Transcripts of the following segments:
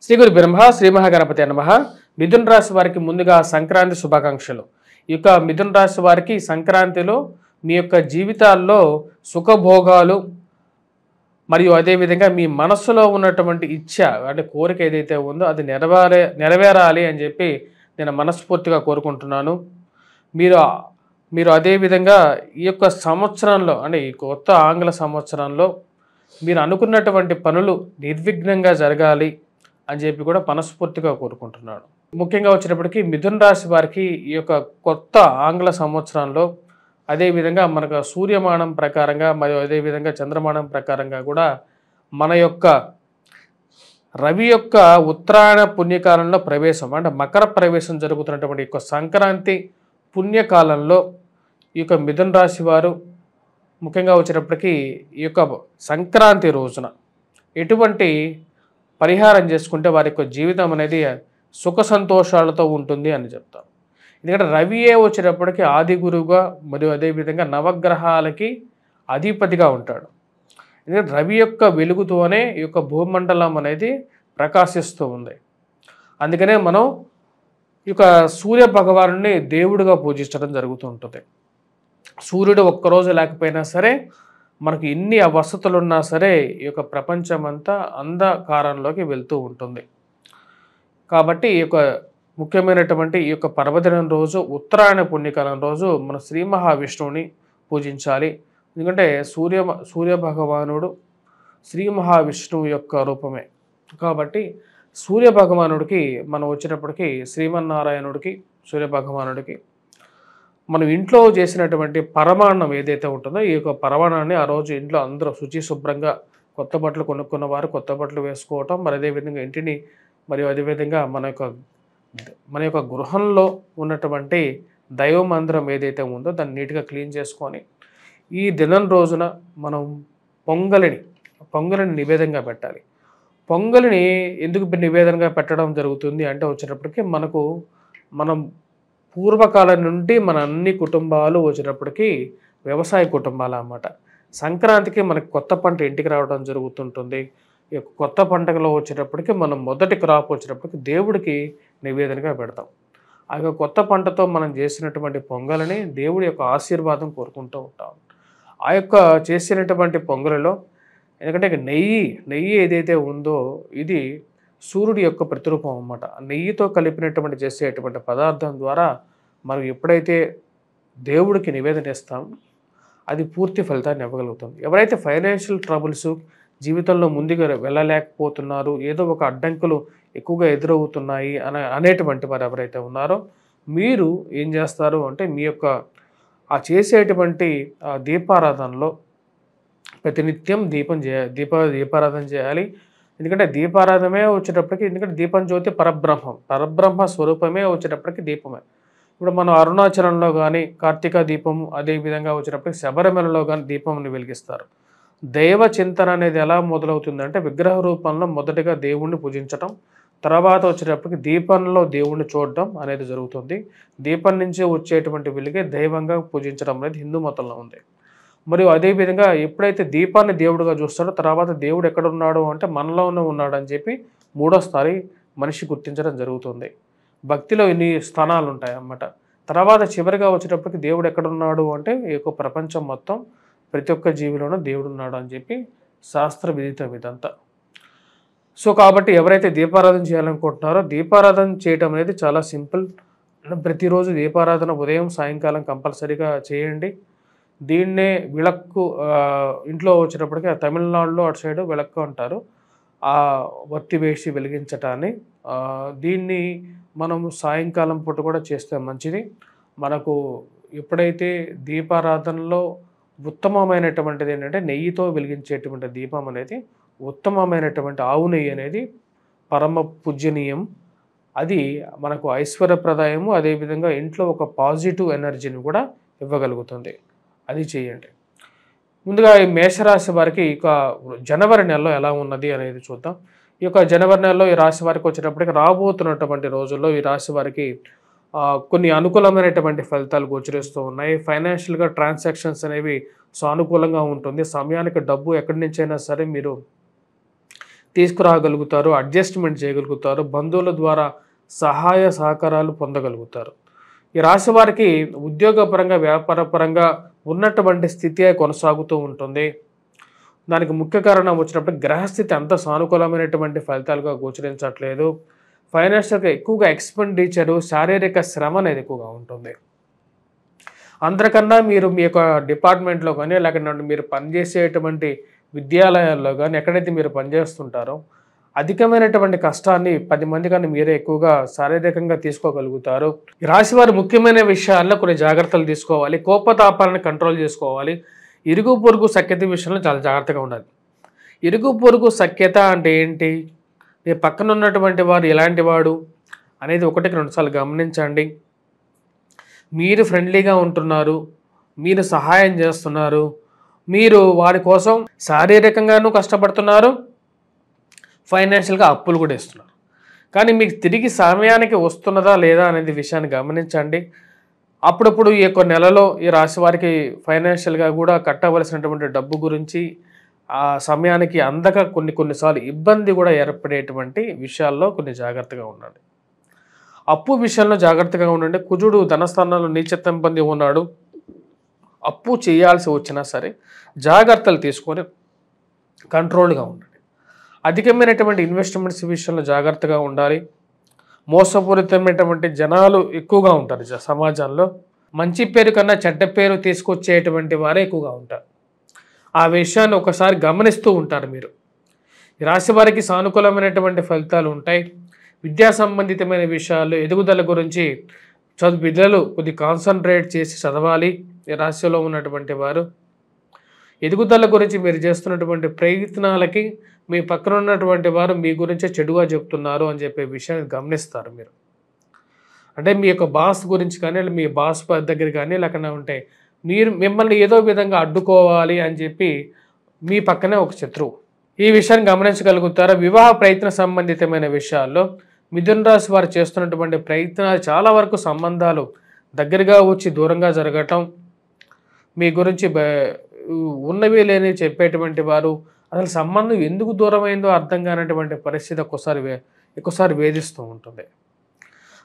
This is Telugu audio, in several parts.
శ్రీ గురు బ్రహ్మ శ్రీ మహాగణపతి నమః. మిథున రాశి వారికి ముందుగా సంక్రాంతి శుభాకాంక్షలు. ఈ యొక్క మిథున రాశి వారికి సంక్రాంతిలో మీ యొక్క జీవితాల్లో సుఖభోగాలు మరియు అదేవిధంగా మీ మనస్సులో ఉన్నటువంటి ఇచ్ఛ అంటే కోరిక ఏదైతే ఉందో అది నెరవేరాలి అని చెప్పి నేను మనస్ఫూర్తిగా కోరుకుంటున్నాను. మీరు అదేవిధంగా ఈ యొక్క సంవత్సరంలో అంటే ఈ కొత్త ఆంగ్ల సంవత్సరంలో మీరు అనుకున్నటువంటి పనులు నిర్విఘ్నంగా జరగాలి అని చెప్పి కూడా మనస్ఫూర్తిగా కోరుకుంటున్నాను. ముఖ్యంగా వచ్చేటప్పటికి మిథున రాశి వారికి ఈ యొక్క కొత్త ఆంగ్ల సంవత్సరంలో అదేవిధంగా మనకు సూర్యమానం ప్రకారంగా మరియు అదేవిధంగా చంద్రమానం ప్రకారంగా కూడా మన యొక్క రవి యొక్క ఉత్తరాయణ పుణ్యకాలంలో ప్రవేశం అంటే మకర ప్రవేశం జరుగుతున్నటువంటి యొక్క సంక్రాంతి పుణ్యకాలంలో ఈ యొక్క మిథున రాశి వారు ముఖ్యంగా వచ్చేటప్పటికి ఈ యొక్క సంక్రాంతి రోజున ఎటువంటి పరిహారం చేసుకుంటే వారి యొక్క జీవితం అనేది సుఖ సంతోషాలతో ఉంటుంది అని చెప్తారు. ఎందుకంటే రవియే వచ్చేటప్పటికి ఆది గురువుగా మరియు అదేవిధంగా నవగ్రహాలకి అధిపతిగా ఉంటాడు. ఎందుకంటే రవి యొక్క వెలుగుతోనే ఈ యొక్క భూమండలం అనేది ప్రకాశిస్తూ ఉంది. అందుకనే మనం ఈ యొక్క సూర్య భగవానుని దేవుడిగా పూజించడం జరుగుతూ ఉంటుంది. సూర్యుడు ఒక్కరోజు లేకపోయినా సరే మనకు ఎన్ని వసతులు ఉన్నా సరే ఈ యొక్క ప్రపంచం అంతా అంధకారంలోకి వెళ్తూ ఉంటుంది. కాబట్టి ఈ యొక్క ముఖ్యమైనటువంటి ఈ యొక్క పర్వదినం రోజు ఉత్తరాయణ పుణ్యకాలం రోజు మన శ్రీ మహావిష్ణువుని పూజించాలి. ఎందుకంటే సూర్య భగవానుడు శ్రీ మహావిష్ణువు యొక్క రూపమే. కాబట్టి సూర్య భగవానుడికి మనం వచ్చినప్పటికీ శ్రీమన్నారాయణుడికి సూర్య భగవానుడికి మనం ఇంట్లో చేసినటువంటి పరమాన్నం ఏదైతే ఉంటుందో ఈ యొక్క పరమాన్నాన్ని ఆ రోజు ఇంట్లో అందరూ శుచి శుభ్రంగా కొత్త బట్టలు కొనుక్కున్న వారు కొత్త బట్టలు వేసుకోవటం, మరి అదేవిధంగా ఇంటిని మరియు అదేవిధంగా మన యొక్క గృహంలో ఉన్నటువంటి దైవ మందిరం ఏదైతే ఉందో దాన్ని నీట్గా క్లీన్ చేసుకొని ఈ దినం రోజున మనం పొంగలిని నివేదనగా పెట్టాలి. పొంగలిని ఎందుకు నివేదనగా పెట్టడం జరుగుతుంది అంటే వచ్చేటప్పటికి మనం పూర్వకాలం నుండి మన అన్ని కుటుంబాలు వచ్చేటప్పటికి వ్యవసాయ కుటుంబాలు అన్నమాట. సంక్రాంతికి మనకి కొత్త పంట ఇంటికి రావడం జరుగుతుంటుంది. ఈ యొక్క కొత్త పంటలో వచ్చేటప్పటికి మనం మొదటి క్రాప్ వచ్చేటప్పటికి దేవుడికి నివేదనగా పెడతాం. ఆ యొక్క కొత్త పంటతో మనం చేసినటువంటి పొంగలని దేవుడి యొక్క ఆశీర్వాదం కోరుకుంటూ ఉంటాం. ఆ యొక్క చేసినటువంటి పొంగలిలో ఎందుకంటే నెయ్యి ఏదైతే ఉందో ఇది సూర్యుడి యొక్క ప్రతిరూపం అన్నమాట. నెయ్యితో కలిపినటువంటి చేసేటువంటి పదార్థం ద్వారా మనం ఎప్పుడైతే దేవుడికి నివేదన ఇస్తాం అది పూర్తి ఫలితాన్ని ఇవ్వగలుగుతాం. ఎవరైతే ఫైనాన్షియల్ ట్రబుల్స్ జీవితంలో ముందుగా వెళ్ళలేకపోతున్నారు, ఏదో ఒక అడ్డంకులు ఎక్కువగా ఎదురవుతున్నాయి అనేటువంటి వారు ఎవరైతే ఉన్నారో మీరు ఏం చేస్తారు అంటే మీ యొక్క ఆ చేసేటువంటి దీపారాధనలో ప్రతినిత్యం దీపారాధన చేయాలి. ఎందుకంటే దీపారాధనే వచ్చేటప్పటికి ఎందుకంటే దీపం జ్యోతి పరబ్రహ్మ స్వరూపమే వచ్చేటప్పటికి దీపమే. ఇప్పుడు మనం అరుణాచలంలో కానీ కార్తీక దీపము అదేవిధంగా వచ్చేటప్పటికి శబరిమలలో కానీ దీపంని వెలిగిస్తారు. దైవ చింతన అనేది ఎలా మొదలవుతుందంటే విగ్రహ రూపంలో మొదటిగా దేవుణ్ణి పూజించటం, తర్వాత వచ్చేటప్పటికి దీపంలో దేవుణ్ణి చూడడం అనేది జరుగుతుంది. దీపం నుంచి వచ్చేటువంటి వెలుగే దైవంగా పూజించడం అనేది హిందూ మతంలో ఉంది. మరియు అదేవిధంగా ఎప్పుడైతే దీపాన్ని దేవుడిగా చూస్తాడో తర్వాత దేవుడు ఎక్కడున్నాడు అంటే మనలోనే ఉన్నాడు అని చెప్పి మూడోసారి మనిషి గుర్తించడం జరుగుతుంది. భక్తిలో ఇన్ని స్థానాలు ఉంటాయి అన్నమాట. తర్వాత చివరిగా వచ్చేటప్పటికి దేవుడు ఎక్కడున్నాడు అంటే ఈ యొక్క ప్రపంచం మొత్తం ప్రతి ఒక్క జీవిలోనూ దేవుడు ఉన్నాడు అని చెప్పి శాస్త్ర విదితం ఇదంతా. సో కాబట్టి ఎవరైతే దీపారాధన చేయాలనుకుంటున్నారో దీపారాధన చేయడం అనేది చాలా సింపుల్. ప్రతిరోజు దీపారాధన ఉదయం సాయంకాలం కంపల్సరీగా చేయండి. దీన్నే విளக்கு ఇంట్లో వచ్చేటప్పటికి తమిళనాడులో అటు సైడ్ విளக்கு అంటారు. ఆ వత్తి వేసి వెలిగించటాన్ని దీన్ని మనము సాయంకాలం పూట కూడా చేస్తే మంచిది. మనకు ఎప్పుడైతే దీపారాధనలో ఉత్తమమైనటువంటిది ఏంటంటే నెయ్యితో వెలిగించేటువంటి దీపం అనేది ఉత్తమమైనటువంటి ఆవు నెయ్యి అనేది పరమ పూజనీయం. అది మనకు ఐశ్వర్యప్రదాయము అదేవిధంగా ఇంట్లో ఒక పాజిటివ్ ఎనర్జీని కూడా ఇవ్వగలుగుతుంది. అది చేయండి. ముందుగా ఈ మేషరాశి వారికి ఇక జనవరి నెలలో ఎలా ఉన్నది అనేది చూద్దాం. ఈ యొక్క జనవరి నెలలో ఈ రాశి వారికి వచ్చేటప్పటికి రాబోతున్నటువంటి రోజుల్లో ఈ రాశి వారికి కొన్ని అనుకూలమైనటువంటి ఫలితాలు గోచరిస్తూ ఉన్నాయి. ఫైనాన్షియల్గా ట్రాన్సాక్షన్స్ అనేవి సానుకూలంగా ఉంటుంది. సమయానికి డబ్బు ఎక్కడి నుంచైనా సరే మీరు తీసుకురాగలుగుతారు, అడ్జస్ట్మెంట్ చేయగలుగుతారు, బంధువుల ద్వారా సహాయ సహకారాలు పొందగలుగుతారు. ఈ రాశి వారికి ఉద్యోగపరంగా వ్యాపారపరంగా ఉన్నటువంటి స్థితి కొనసాగుతూ ఉంటుంది. దానికి ముఖ్య కారణం వచ్చినప్పుడు గ్రహస్థితి అంత సానుకూలమైనటువంటి ఫలితాలుగా గోచరించట్లేదు. ఫైనాన్షియల్గా ఎక్కువగా ఎక్స్పెండిచరు, శారీరక శ్రమ అనేది ఎక్కువగా ఉంటుంది. అందరికన్నా మీరు మీ యొక్క డిపార్ట్మెంట్లో కానీ లేకపోతే మీరు పనిచేసేటువంటి విద్యాలయాల్లో కానీ ఎక్కడైతే మీరు పనిచేస్తుంటారో అధికమైనటువంటి కష్టాన్ని 10 మంది కానీ మీరే ఎక్కువగా శారీరకంగా తీసుకోగలుగుతారు. ఈ రాశివారి ముఖ్యమైన విషయాల్లో కొన్ని జాగ్రత్తలు తీసుకోవాలి. కోపతాపాలను కంట్రోల్ చేసుకోవాలి. ఇరుగు పొరుగు సఖ్యత విషయంలో చాలా జాగ్రత్తగా ఉండాలి. ఇరుగు పొరుగు సఖ్యత అంటే ఏంటి? మీ పక్కన ఉన్నటువంటి వారు ఎలాంటి వాడు అనేది 1-2 సార్లు గమనించండి. మీరు ఫ్రెండ్లీగా ఉంటున్నారు, మీరు సహాయం చేస్తున్నారు, మీరు వారి కోసం శారీరకంగానూ కష్టపడుతున్నారు, ఫైనాన్షియల్గా అప్పులు కూడా ఇస్తున్నారు. కానీ మీకు తిరిగి సమయానికి వస్తున్నదా లేదా అనేది విషయాన్ని గమనించండి. అప్పుడప్పుడు ఈ యొక్క నెలలో ఈ రాశి వారికి ఫైనాన్షియల్గా కూడా కట్టవలసినటువంటి డబ్బు గురించి ఆ సమయానికి అందక కొన్నిసార్లు ఇబ్బంది కూడా ఏర్పడేటువంటి విషయాల్లో కొన్ని జాగ్రత్తగా ఉండండి. అప్పు విషయంలో జాగ్రత్తగా ఉండండి. కుజుడు ధనస్థానంలో నీచత్వం పొంది ఉన్నాడు. అప్పు చేయాల్సి వచ్చినా సరే జాగ్రత్తలు తీసుకొని కంట్రోల్గా ఉండండి. అధికమైనటువంటి ఇన్వెస్ట్మెంట్స్ విషయంలో జాగ్రత్తగా ఉండాలి. మోసపూరితమైనటువంటి జనాలు ఎక్కువగా ఉంటారు సమాజంలో. మంచి పేరు కన్నా చెడ్డ పేరు తీసుకొచ్చేటువంటి వారే ఎక్కువగా ఉంటారు. ఆ విషయాన్ని ఒకసారి గమనిస్తూ ఉంటారు మీరు. ఈ రాశి వారికి సానుకూలమైనటువంటి ఫలితాలు ఉంటాయి. విద్యా సంబంధితమైన విషయాలు ఎదుగుదల గురించి పిల్లలు కొద్ది కాన్సన్ట్రేట్ చేసి చదవాలి. ఈ రాశిలో ఉన్నటువంటి వారు ఎదుగుదల గురించి మీరు చేస్తున్నటువంటి ప్రయత్నాలకి మీ పక్కన ఉన్నటువంటి వారు మీ గురించే చెడుగా చెప్తున్నారు అని చెప్పే విషయాన్ని గమనిస్తారు మీరు. అంటే మీ యొక్క బాస్ గురించి కానీ మీ బాస్ దగ్గర కానీ లేకుండా ఉంటే మిమ్మల్ని ఏదో విధంగా అడ్డుకోవాలి అని చెప్పి మీ పక్కనే ఒక శత్రువు. ఈ విషయాన్ని గమనించగలుగుతారు. వివాహ ప్రయత్న సంబంధితమైన విషయాల్లో మిథున రాశి వారు చేస్తున్నటువంటి ప్రయత్నాలు చాలా వరకు సంబంధాలు దగ్గరగా వచ్చి దూరంగా జరగటం, మీ గురించి ఉన్నవి లేని చెప్పేటువంటి వారు, అసలు సంబంధం ఎందుకు దూరమైందో అర్థం కానటువంటి పరిస్థితి ఎక్కువసారి వేధిస్తూ ఉంటుంది.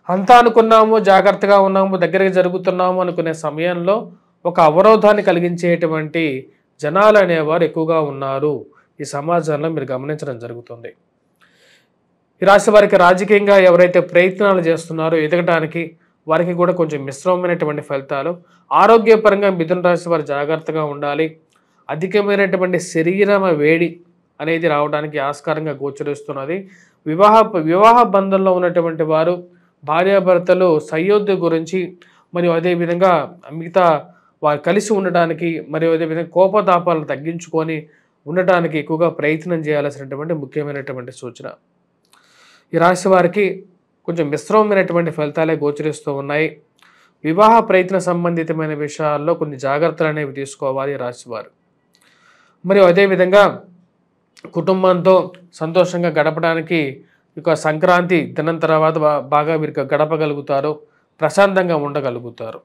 అంతా అనుకున్నాము, జాగ్రత్తగా ఉన్నాము, దగ్గరికి జరుగుతున్నాము అనుకునే సమయంలో ఒక అవరోధాన్ని కలిగించేటువంటి జనాలు అనేవారు ఎక్కువగా ఉన్నారు. ఈ సమాజంలో మీరు గమనించడం జరుగుతుంది. ఈ రాశి వారికి రాజకీయంగా ఎవరైతే ప్రయత్నాలు చేస్తున్నారో ఎదగడానికి వారికి కూడా కొంచెం మిశ్రమమైనటువంటి ఫలితాలు. ఆరోగ్యపరంగా మిథున రాశి వారు జాగ్రత్తగా ఉండాలి. అధికమైనటువంటి శరీరమ వేడి అనేది రావడానికి ఆస్కారంగా గోచరిస్తున్నది. వివాహ బంధంలో ఉన్నటువంటి వారు భార్యాభర్తలు సయోధ్య గురించి మరియు అదేవిధంగా మిగతా వారు కలిసి ఉండడానికి మరియు అదేవిధంగా కోపతాపాలను తగ్గించుకొని ఉండటానికి ఎక్కువగా ప్రయత్నం చేయాల్సినటువంటి ముఖ్యమైనటువంటి సూచన. ఈ రాశి వారికి కొంచెం మిశ్రమమైనటువంటి ఫలితాలే గోచరిస్తూ ఉన్నాయి. వివాహ ప్రయత్న సంబంధితమైన విషయాల్లో కొన్ని జాగ్రత్తలు అనేవి తీసుకోవాలి రాశివారు. మరియు అదేవిధంగా కుటుంబంతో సంతోషంగా గడపడానికి ఇక సంక్రాంతి దినం తర్వాత బాగా మీరు గడపగలుగుతారు, ప్రశాంతంగా ఉండగలుగుతారు.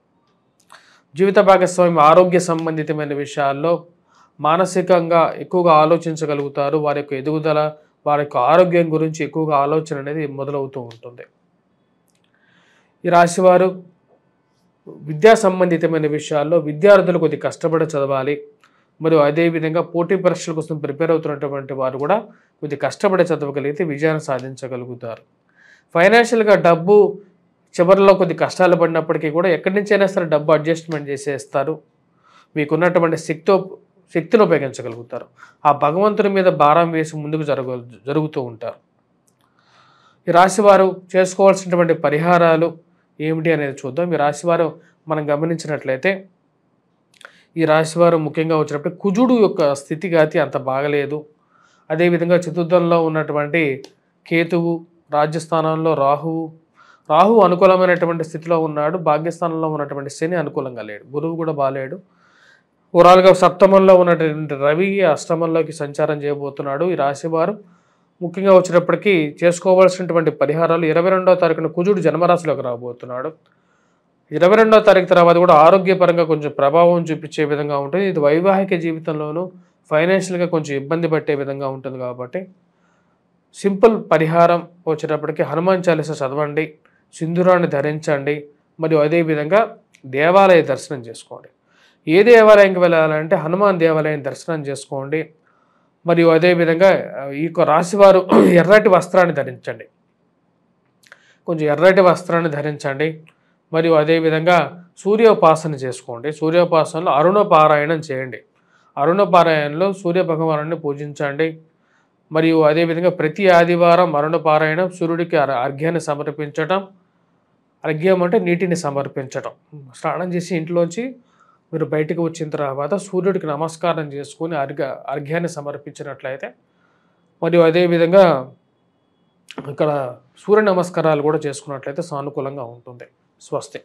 జీవిత భాగస్వామి ఆరోగ్య సంబంధితమైన విషయాల్లో మానసికంగా ఎక్కువగా ఆలోచించగలుగుతారు. వారి యొక్క ఎదుగుదల, వారి యొక్క ఆరోగ్యం గురించి ఎక్కువగా ఆలోచన అనేది మొదలవుతూ ఉంటుంది. ఈ రాశివారు విద్యా సంబంధితమైన విషయాల్లో విద్యార్థులు కొద్దిగా కష్టపడి చదవాలి. మరియు అదేవిధంగా పోటీ పరీక్షల కోసం ప్రిపేర్ అవుతున్నటువంటి వారు కూడా కొద్దిగా కష్టపడి చదవగలిగితే విజయాన్ని సాధించగలుగుతారు. ఫైనాన్షియల్గా డబ్బు చివరిలో కొద్ది కష్టాలు పడినప్పటికీ కూడా ఎక్కడి నుంచైనా సరే డబ్బు అడ్జస్ట్మెంట్ చేసేస్తారు. మీకున్నటువంటి శక్తిని ఉపయోగించగలుగుతారు. ఆ భగవంతుని మీద భారం వేసి ముందుకు జరుగుతూ ఉంటారు. ఈ రాశివారు చేసుకోవాల్సినటువంటి పరిహారాలు ఏమిటి అనేది చూద్దాం. ఈ రాశివారు మనం గమనించినట్లయితే ఈ రాశివారు ముఖ్యంగా వచ్చినప్పుడు కుజుడు యొక్క స్థితిగతి అంత బాగలేదు. అదేవిధంగా చతుర్థంలో ఉన్నటువంటి కేతువు, రాజ్యస్థానంలో రాహు అనుకూలమైనటువంటి స్థితిలో ఉన్నాడు. భాగ్యస్థానంలో ఉన్నటువంటి శని అనుకూలంగా లేడు. గురువు కూడా బాగాలేడు. ఓవరాల్గా సప్తమంలో ఉన్నటువంటి రవి అష్టమంలోకి సంచారం చేయబోతున్నాడు. ఈ రాశివారు ముఖ్యంగా వచ్చినప్పటికీ చేసుకోవాల్సినటువంటి పరిహారాలు 22వ తారీఖున కుజుడు జన్మరాశిలోకి రాబోతున్నాడు. 22వ తారీఖు తర్వాత కూడా ఆరోగ్యపరంగా కొంచెం ప్రభావం చూపించే విధంగా ఉంటుంది. ఇది వైవాహిక జీవితంలోనూ ఫైనాన్షియల్గా కొంచెం ఇబ్బంది పట్టే విధంగా ఉంటుంది. కాబట్టి సింపుల్ పరిహారం వచ్చేటప్పటికి హనుమాన్ చాలీసా చదవండి, సింధూరాన్ని ధరించండి, మరియు అదేవిధంగా దేవాలయ దర్శనం చేసుకోండి. ఏ దేవాలయంకి వెళ్ళాలంటే హనుమాన్ దేవాలయం దర్శనం చేసుకోండి. మరియు అదేవిధంగా ఈ యొక్క రాశివారు ఎర్రటి వస్త్రాన్ని ధరించండి, కొంచెం ఎర్రటి వస్త్రాన్ని ధరించండి. మరియు అదేవిధంగా సూర్యోపాసన చేసుకోండి. సూర్యోపాసనలో అరుణ పారాయణం చేయండి. అరుణ పారాయణంలో సూర్య భగవానుడిని పూజించండి. మరియు అదేవిధంగా ప్రతి ఆదివారం అరుణ పారాయణం, సూర్యుడికి అర్ఘ్యాన్ని సమర్పించటం. అర్ఘ్యం అంటే నీటిని సమర్పించటం. స్నానం చేసి ఇంట్లోంచి మీరు బయటకు వచ్చిన తర్వాత సూర్యుడికి నమస్కారం చేసుకొని అర్ఘ్యాన్ని సమర్పించినట్లయితే, మరియు అదేవిధంగా ఇక్కడ సూర్య నమస్కారాలు కూడా చేసుకున్నట్లయితే సానుకూలంగా ఉంటుంది. స్వస్తి.